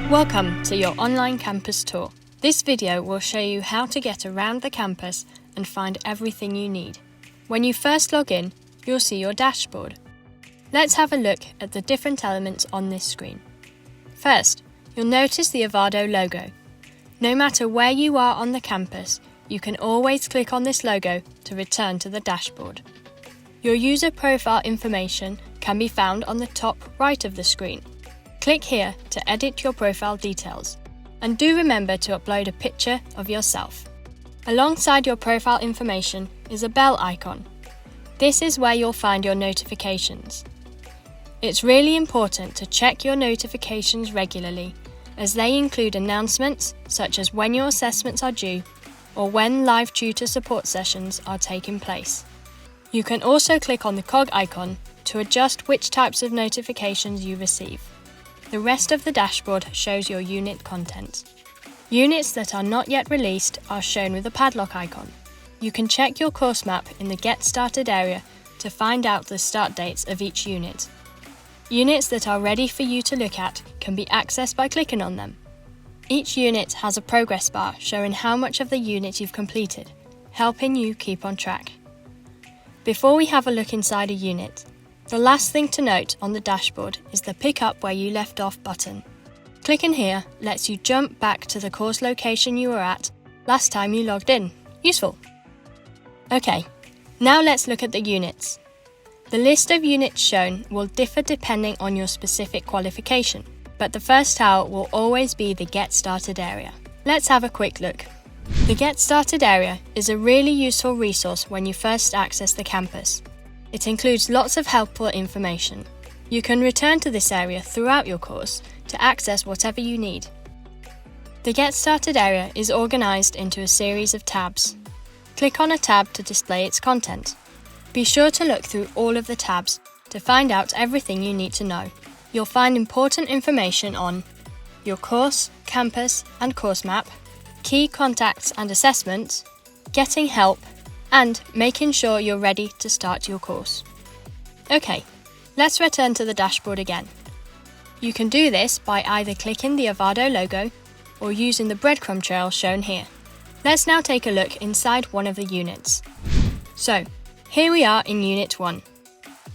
Welcome to your online campus tour. This video will show you how to get around the campus and find everything you need. When you first log in, you'll see your dashboard. Let's have a look at the different elements on this screen. First, you'll notice the Avado logo. No matter where you are on the campus, you can always click on this logo to return to the dashboard. Your user profile information can be found on the top right of the screen. Click here to edit your profile details, and do remember to upload a picture of yourself. Alongside your profile information is a bell icon. This is where you'll find your notifications. It's really important to check your notifications regularly, as they include announcements such as when your assessments are due or when live tutor support sessions are taking place. You can also click on the cog icon to adjust which types of notifications you receive. The rest of the dashboard shows your unit content. Units that are not yet released are shown with a padlock icon. You can check your course map in the Get Started area to find out the start dates of each unit. Units that are ready for you to look at can be accessed by clicking on them. Each unit has a progress bar showing how much of the unit you've completed, helping you keep on track. Before we have a look inside a unit, the last thing to note on the dashboard is the Pick Up Where You Left Off button. Clicking here lets you jump back to the course location you were at last time you logged in. Useful! Okay, now let's look at the units. The list of units shown will differ depending on your specific qualification, but the first tile will always be the Get Started area. Let's have a quick look. The Get Started area is a really useful resource when you first access the campus. It includes lots of helpful information. You can return to this area throughout your course to access whatever you need. The Get Started area is organised into a series of tabs. Click on a tab to display its content. Be sure to look through all of the tabs to find out everything you need to know. You'll find important information on your course, campus and course map, key contacts and assessments, getting help, and making sure you're ready to start your course. Okay, let's return to the dashboard again. You can do this by either clicking the Avado logo or using the breadcrumb trail shown here. Let's now take a look inside one of the units. So, here we are in Unit 1.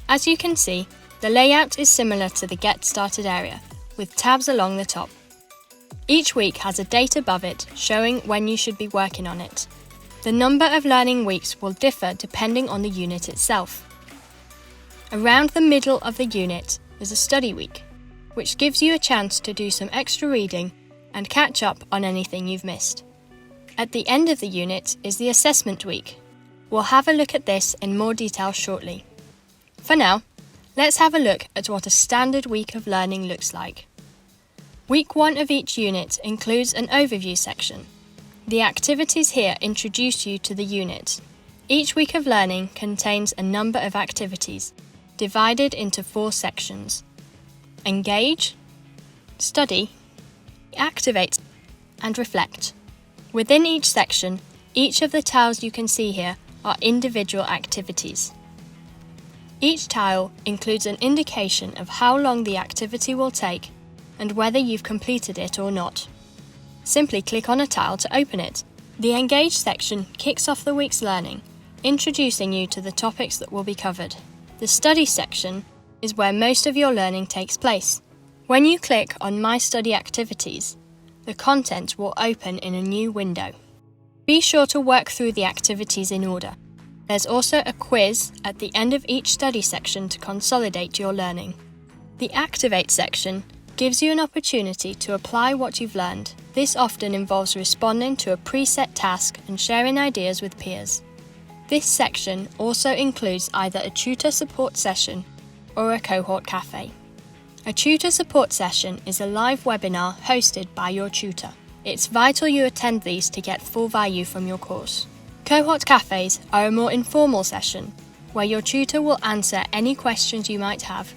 As you can see, the layout is similar to the Get Started area, with tabs along the top. Each week has a date above it showing when you should be working on it. The number of learning weeks will differ depending on the unit itself. Around the middle of the unit is a study week, which gives you a chance to do some extra reading and catch up on anything you've missed. At the end of the unit is the assessment week. We'll have a look at this in more detail shortly. For now, let's have a look at what a standard week of learning looks like. Week 1 of each unit includes an overview section. The activities here introduce you to the unit. Each week of learning contains a number of activities, divided into 4 sections: Engage, Study, Activate, and Reflect. Within each section, each of the tiles you can see here are individual activities. Each tile includes an indication of how long the activity will take and whether you've completed it or not. Simply click on a tile to open it. The Engage section kicks off the week's learning, introducing you to the topics that will be covered. The Study section is where most of your learning takes place. When you click on My Study Activities, the content will open in a new window. Be sure to work through the activities in order. There's also a quiz at the end of each study section to consolidate your learning. The Activate section gives you an opportunity to apply what you've learned. This often involves responding to a preset task and sharing ideas with peers. This section also includes either a tutor support session or a cohort cafe. A tutor support session is a live webinar hosted by your tutor. It's vital you attend these to get full value from your course. Cohort cafes are a more informal session where your tutor will answer any questions you might have,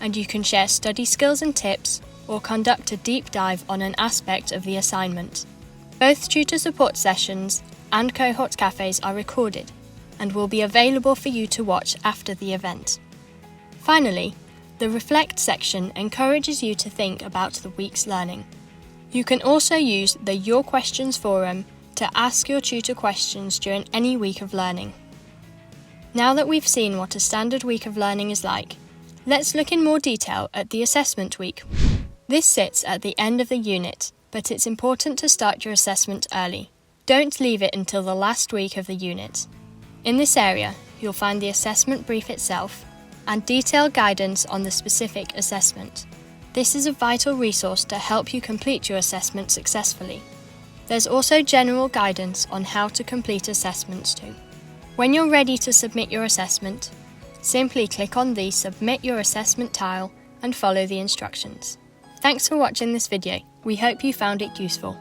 and you can share study skills and tips or conduct a deep dive on an aspect of the assignment. Both tutor support sessions and cohort cafes are recorded and will be available for you to watch after the event. Finally, the Reflect section encourages you to think about the week's learning. You can also use the Your Questions forum to ask your tutor questions during any week of learning. Now that we've seen what a standard week of learning is like, let's look in more detail at the assessment week. This sits at the end of the unit, but it's important to start your assessment early. Don't leave it until the last week of the unit. In this area, you'll find the assessment brief itself and detailed guidance on the specific assessment. This is a vital resource to help you complete your assessment successfully. There's also general guidance on how to complete assessments too. When you're ready to submit your assessment, simply click on the Submit Your Assessment tile and follow the instructions. Thanks for watching this video. We hope you found it useful.